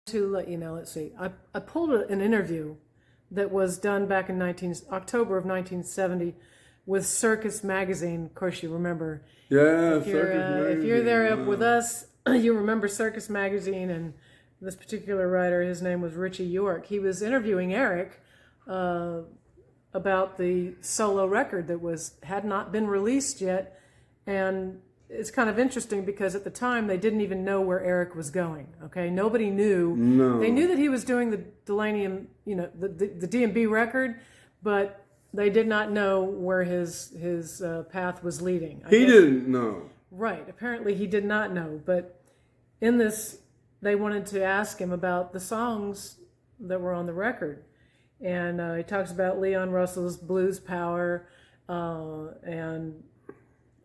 To let you know, let's see, I pulled an interview that was done back in October of 1970 with Circus magazine. Of course, you remember. Yeah, if you're there up with us, you remember Circus magazine, and this particular writer, his name was Richie York. He was interviewing Eric about the solo record that had not been released yet, and it's kind of interesting because at the time they didn't even know where Eric was going. Okay, nobody knew. No. They knew that he was doing the Delaney, the D&B record, but they did not know where his path was leading. He didn't know. Right. Apparently, he did not know. But in this, they wanted to ask him about the songs that were on the record, and he talks about Leon Russell's Blues Power,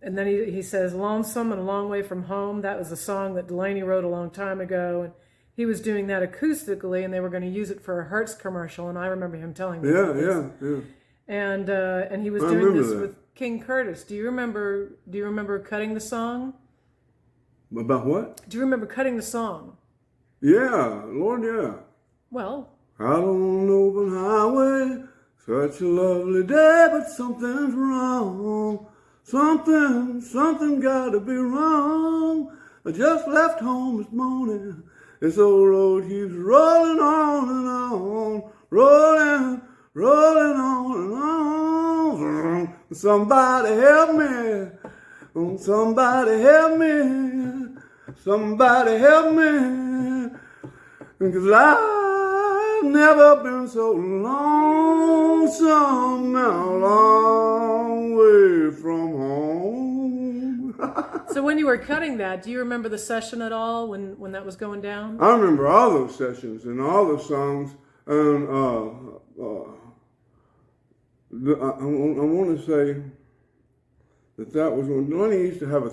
and then he says, Lonesome and A Long Way From Home. That was a song that Delaney wrote a long time ago. And he was doing that acoustically, and they were going to use it for a Hertz commercial. And I remember him telling me about this. Yeah. And he was doing this with King Curtis. Do you remember cutting the song? About what? Do you remember cutting the song? Yeah, Lord, yeah. Well. Out on an open highway, such a lovely day, but something's wrong. Something gotta be wrong. I just left home this morning. This old road keeps rolling on and on. Rolling on and on. Somebody help me. Oh, somebody help me. Somebody help me. Because I've never been so lonesome and a long way from home. So when you were cutting that, do you remember the session at all when that was going down? I remember all those sessions and all the songs. And I want to say that was when Delaney used to have a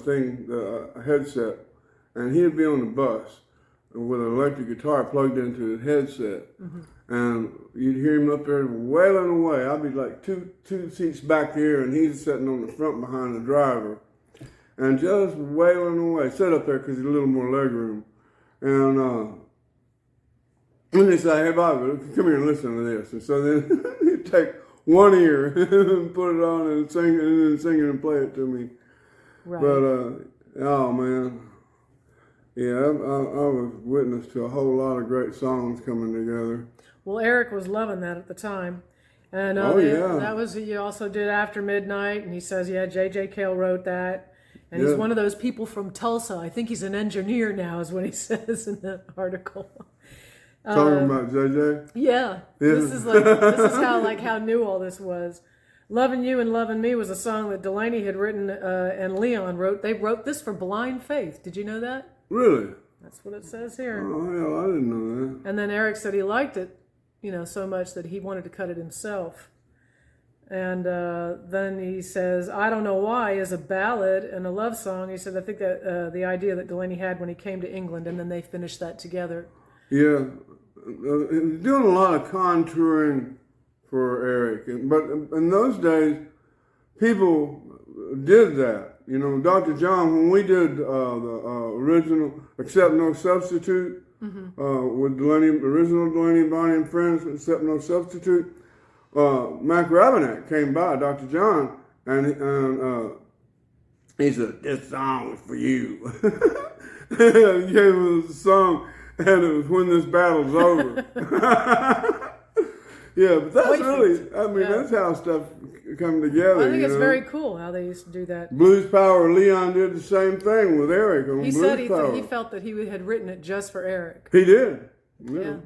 headset, and he'd be on the bus with an electric guitar plugged into his headset, and you'd hear him up there wailing away. I'd be like two seats back here, and he's sitting on the front behind the driver, and just wailing away. Sit up there because there's a little more leg room, and they say, "Hey, Bobby, come here and listen to this." And so then he'd take one ear and put it on and sing it and play it to me. Right. But oh man. Yeah, I was witness to a whole lot of great songs coming together. Well, Eric was loving that at the time. And that was, you also did After Midnight, and he says, yeah, J.J. Cale wrote that. And he's one of those people from Tulsa. I think he's an engineer now, is what he says in the article. Talking about J.J.? Yeah. This is how new all this was. Loving You and Loving Me was a song that Delaney had written and Leon wrote. They wrote this for Blind Faith. Did you know that? Really? That's what it says here. Oh, hell, I didn't know that. And then Eric said he liked it, so much that he wanted to cut it himself. And then he says, I Don't Know Why is a ballad and a love song. He said, I think that the idea that Delaney had when he came to England, and then they finished that together. Yeah. Doing a lot of contouring for Eric. But in those days, people did that. Dr. John, when we did the original Accept No Substitute, with Delaney, original Delaney, Bonnie and Friends, Accept No Substitute, Mac Rabenak came by, Dr. John, and he said, this song is for you. And he gave us a song, and it was When This Battle's Over. Yeah, but that's that's how stuff come together. I think it's very cool how they used to do that. Blues Power, Leon did the same thing with Eric on He Blues said Power. he felt that he had written it just for Eric. He did. Yeah.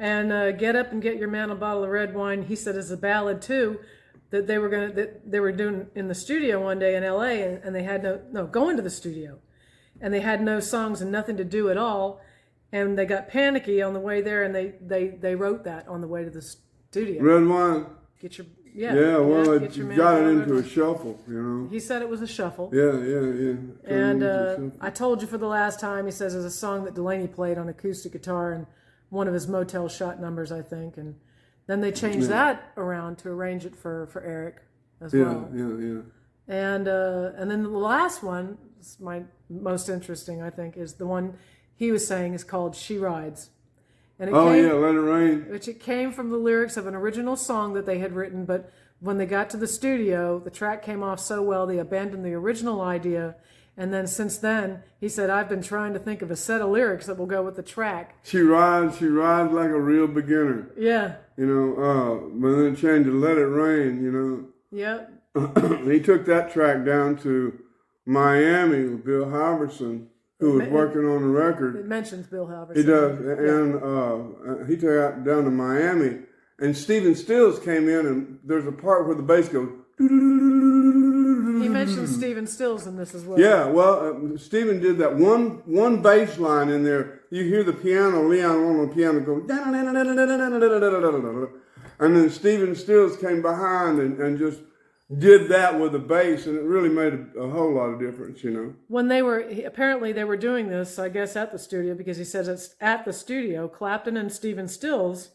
And Get Up and Get Your Man a Bottle of Red Wine, he said, is a ballad too, that they were doing in the studio one day in L.A. and they had going to the studio, and they had no songs and nothing to do at all, and they got panicky on the way there, and they wrote that on the way to the studio. Red Wine. Get your it got it into a shuffle, He said it was a shuffle. Yeah. And I Told You for the Last Time, he says, is a song that Delaney played on acoustic guitar and one of his Motel Shot numbers, I think. And then they changed that around to arrange it for Eric as well. Yeah. And then the last one, my most interesting, I think, is the one he was saying is called She Rides. And Let It Rain. Which it came from the lyrics of an original song that they had written, but when they got to the studio, the track came off so well they abandoned the original idea. And then since then, he said, I've been trying to think of a set of lyrics that will go with the track. She rides like a real beginner. Yeah. But then changed to Let It Rain, Yep. He took that track down to Miami with Bill Halverson, who was working on the record. It mentions Bill Halverson. He does. And he took it down to Miami. And Stephen Stills came in, and there's a part where the bass goes. He mentions Stephen Stills in this as well. Yeah, well, Stephen did that one bass line in there. You hear the piano, Leon on the piano go, and then Stephen Stills came behind and just did that with the bass, and it really made a whole lot of difference, When apparently they were doing this, I guess, at the studio, because he says it's at the studio, Clapton and Stephen Stills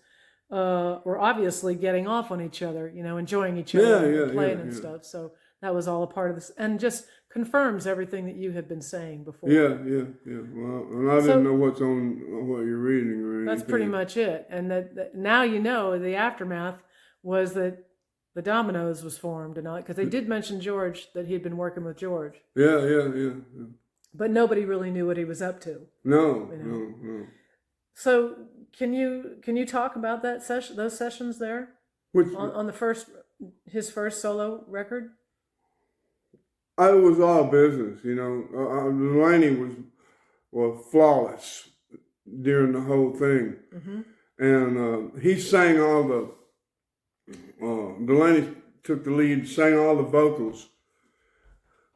were obviously getting off on each other, enjoying each other and playing and stuff. So that was all a part of this, and just confirms everything that you had been saying before. Yeah. Well, and I didn't know what you're reading or anything. That's pretty much it. And that now the aftermath was that the Dominoes was formed, and all, because they did mention George, that he'd been working with George. Yeah. But nobody really knew what he was up to. No. So can you talk about those sessions there? On his first solo record? It was all business, Delaney was flawless during the whole thing, and he sang all the. Delaney took the lead, sang all the vocals,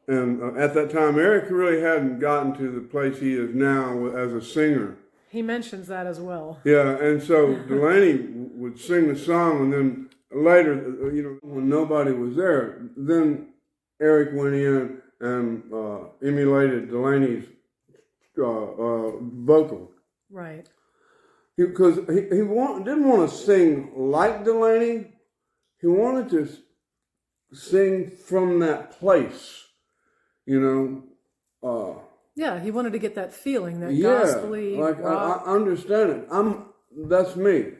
and at that time, Eric really hadn't gotten to the place he is now as a singer. He mentions that as well. Yeah, and so Delaney would sing the song, and then later, when nobody was there, then Eric went in and emulated Delaney's vocal. Right. Because he didn't want to sing like Delaney. He wanted to sing from that place, Yeah, he wanted to get that feeling, that gospel-y rock. I understand it. That's me,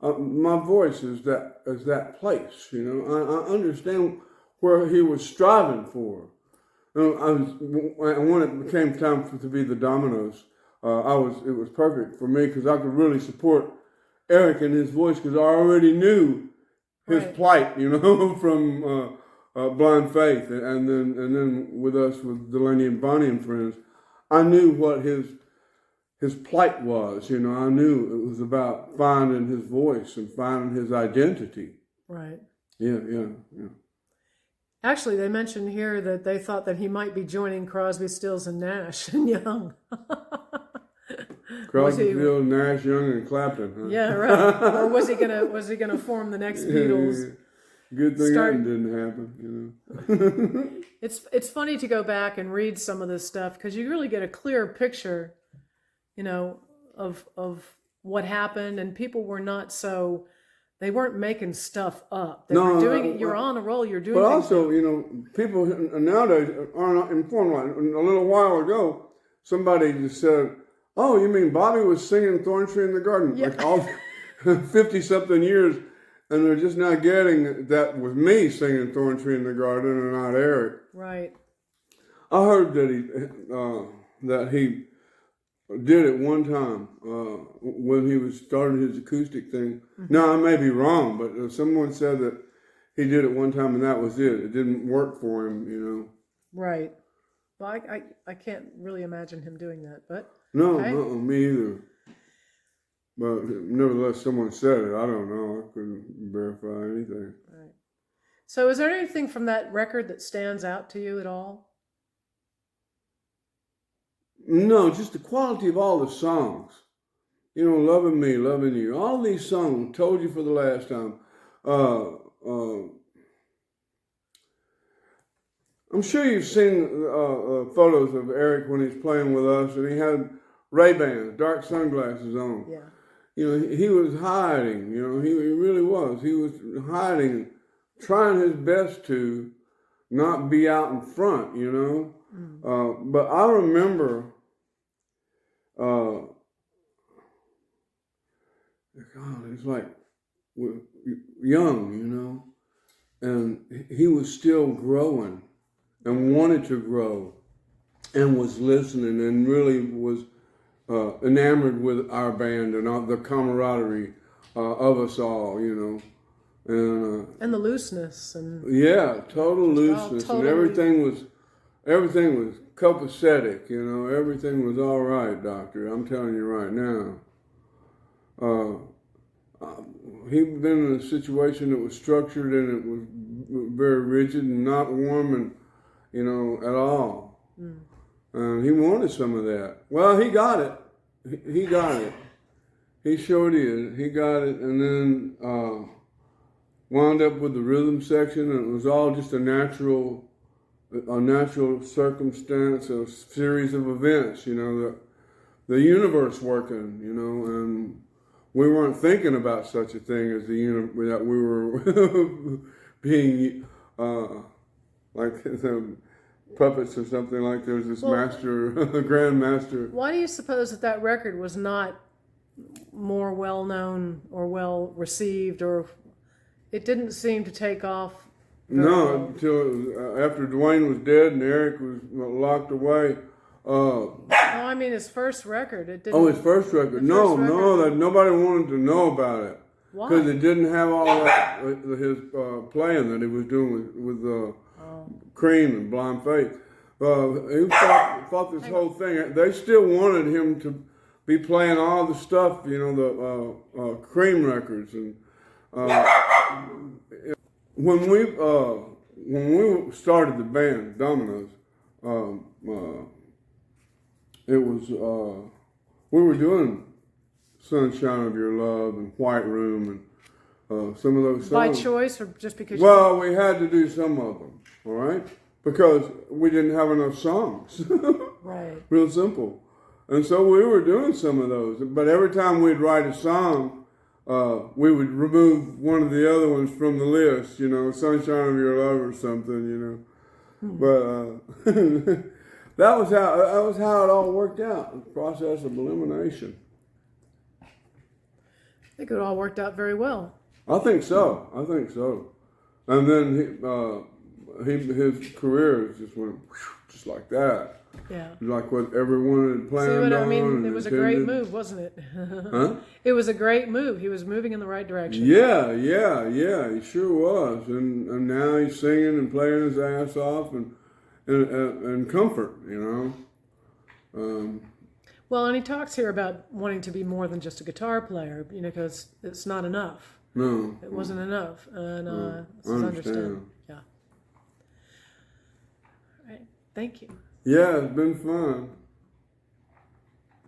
my voice is that place, I understand where he was striving for. And when it became time to be the Dominoes, it was perfect for me because I could really support Eric and his voice because I already knew his plight, from Blind Faith, and then with Delaney and Bonnie and Friends, I knew what his plight was. I knew it was about finding his voice and finding his identity. Right. Yeah. Actually, they mentioned here that they thought that he might be joining Crosby, Stills, and Nash and Young. Crosby, Stills, Nash, Young, and Clapton. Huh? Yeah, right. Or was he gonna form the next Beatles? Good thing that didn't happen. It's funny to go back and read some of this stuff because you really get a clear picture, of what happened, and people were not so. They weren't making stuff up. They were doing it. You're on a roll. You're doing. But also, people nowadays are not informed. Like a little while ago, somebody just said, "Oh, you mean Bobby was singing Thorn Tree in the Garden?" Yeah. Like all 50-something years, and they're just now getting that was me singing Thorn Tree in the Garden and not Eric. Right. I heard that he did it one time when he was starting his acoustic thing. Mm-hmm. Now, I may be wrong, but someone said that he did it one time and that was it. It didn't work for him, Right. Well, I can't really imagine him doing that, but... No, me either. But nevertheless, someone said it. I don't know. I couldn't verify anything. Right. So is there anything from that record that stands out to you at all? No, just the quality of all the songs. Loving Me, Loving You. All these songs, Told You for the Last Time. I'm sure you've seen photos of Eric when he's playing with us, and he had Ray-Bans, dark sunglasses on. Yeah. He was hiding. He really was. He was hiding, trying his best to not be out in front, But I remember God, it's like young, you know, and he was still growing and wanted to grow and was listening and really was enamored with our band and all the camaraderie of us all, you know. And the looseness and yeah, total looseness, totally. and everything was copacetic, you know. Everything was all right, Doctor. I'm telling you right now. He'd been in a situation that was structured and it was very rigid and not warm and, you know, at all. And he wanted some of that. Well, he got it. He got it. He sure did. He got it, and then wound up with the rhythm section, and it was all just a natural circumstance, a series of events. You know, the universe working. You know, and we weren't thinking about such a thing as that we were being like some puppets or something. Like there's this master, grand master. Why do you suppose that record was not more well known or well received, or it didn't seem to take off? No, until after Dwayne was dead and Eric was locked away. I mean his first record. It didn't. Oh, his first record. No, that nobody wanted to know about it. Why? Because it didn't have all that his playing that he was doing with Cream and Blind Faith. He fought this whole thing. They still wanted him to be playing all the stuff, you know, the Cream records, and when we started the band Dominoes, it was we were doing "Sunshine of Your Love" and "White Room" and some of those songs. By choice, or just because? Well, we had to do some of them, all right, because we didn't have enough songs. Right. Real simple. And so we were doing some of those, but every time we'd write a song, we would remove one of the other ones from the list, you know, "Sunshine of Your Love" or something, you know. But that was how it all worked out, the process of elimination. I think it all worked out very well. I think so. And then his career just went just like that. Yeah. Like what everyone had planned on. See what I mean? It was a great intended. move, wasn't it? Huh? It was a great move. He was moving in the right direction. Yeah, he sure was. And now he's singing and playing his ass off and comfort, you know. Well, and he talks here about wanting to be more than just a guitar player, you know, because it's not enough. No. It wasn't enough. And I this is understand. Yeah. All right. Thank you. Yeah, it's been fun.